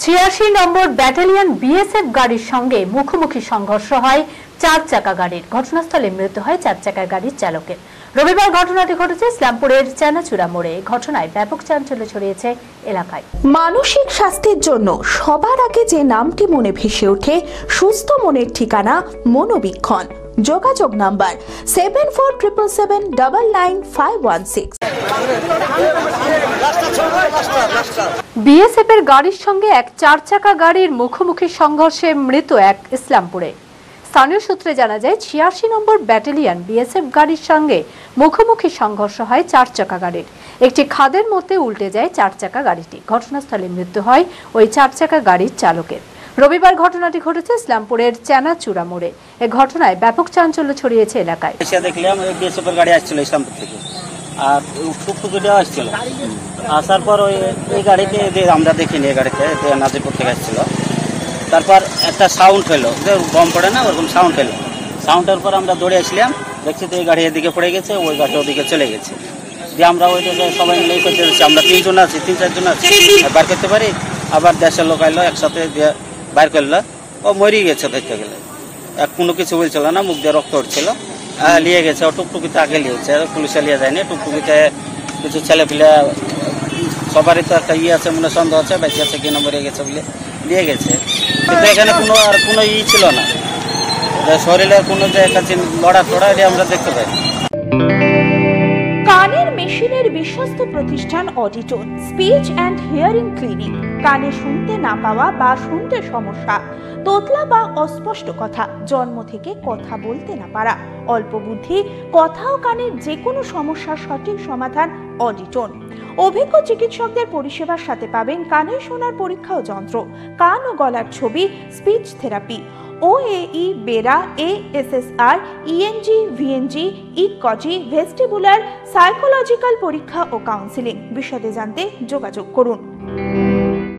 ৮৬ নম্বর battalion BSF গাড়ির সঙ্গে মুখোমুখি সংঘর্ষ হয় ৪ চাকা গাড়ির। ঘটনাস্থলে মৃত্যু হয় ৪ চাকা গাড়ির চালকের। রবিবার ঘটনাটি ঘটেছে ইসলামপুরের চানাচুরা মোড়ে। ঘটনায় ব্যাপক চাঞ্চল্য ছড়িয়েছে এলাকায়। মানসিক স্বাস্থ্যের জন্য সবার আগে যে নামটি মনে ভেসে ওঠে, সুস্থ মনের ঠিকানা মনোবীক্ষণ। যোগাযোগ নাম্বার 7477799516। বিএসএফ এর গাড়ির সঙ্গে এক ৪ চাকা গাড়ির মুখোমুখি সংঘর্ষে মৃত্যু এক ইসলামপুরে। স্থানীয় সূত্রে জানা যায় ৮৬ নম্বর ব্যাটালিয়ন বিএসএফ গাড়ির সঙ্গে মুখোমুখি সংঘর্ষ হয় ৪ চাকা গাড়ির। একটি খাদের মধ্যে উল্টে যায় ৪ চাকা গাড়িটি। ঘটনাস্থলে মৃত্যু হয় ওই ৪ চাকা গাড়ির চালকের। রবিবার ঘটনাটি ঘটেছে ইসলামপুরের চানাচুরা মোড়ে। এই ঘটনায় ব্যাপক চাঞ্চল্য ছড়িয়েছে এলাকায়। দেখলাম বিএসএফ এর গাড়ি আসছিল ইসলামপুর থেকে, আর টুকটুকিটাও আসছিল। আসার পর ওই গাড়িকে আমরা দেখিনি, এই গাড়িতে নাজিরপুর থেকে আসছিল। তারপর একটা সাউন্ড হলো, যে বম পড়ে না ওরকম সাউন্ড হলো। সাউন্ডের পর আমরা দৌড়ে আসলাম, দেখছি তো এই গাড়ি এদিকে পড়ে গেছে, ওই গাড়ি ওদিকে চলে গেছে। দিয়ে আমরা ওই সবাই মিলে করতে যাচ্ছি, আমরা 3 জন আছি, 3-4 জন আছি, বার করতে পারি। আবার দেশের লোক আইলো, একসাথে দিয়ে বাইর করলো। ও মরেই গেছে দেখতে গেলে, কোনো কিছু বলছিল না, মুখ দিয়ে রক্ত উঠছিল। নিয়ে গেছে, ও টুকটুকিতে আগে নিয়েছে, পুলিশে নিয়ে যায়নি। টুকটুকিতে কিছু ছেলে পিলে সবারই তো একটা আছে, মনে সন্দেহ আছে, বেঁচে আছে কিনা মরে গেছে বলে নিয়ে গেছে। কিন্তু এখানে কোনো ছিল না, শরীরের কোনো যে কাছে লড়া টড়া এটা আমরা দেখতে পাই। কানের মেশিনের বিশ্বস্ত প্রতিষ্ঠান Auditone speech and hearing clinic. কানে শুনতে না পাওয়া বা শুনতে সমস্যা, তোতলা বা অস্পষ্ট কথা, জন্ম থেকে কথা বলতে না পারা, অল্প বুদ্ধি, কথা ও কানের যে কোনো সমস্যার সঠিক সমাধান অডিটোন। অভিজ্ঞ চিকিৎসকদের পরিষেবার সাথে পাবেন কানে শোনার পরীক্ষা ও যন্ত্র, কান ও গলার ছবি, speech therapy, OAE, BERA, ASSR, ENG, VNG, ইকজি, ভেস্টিবুলার, সাইকোলজিক্যাল পরীক্ষা ও কাউন্সিলিং। বিশদে জানতে যোগাযোগ করুন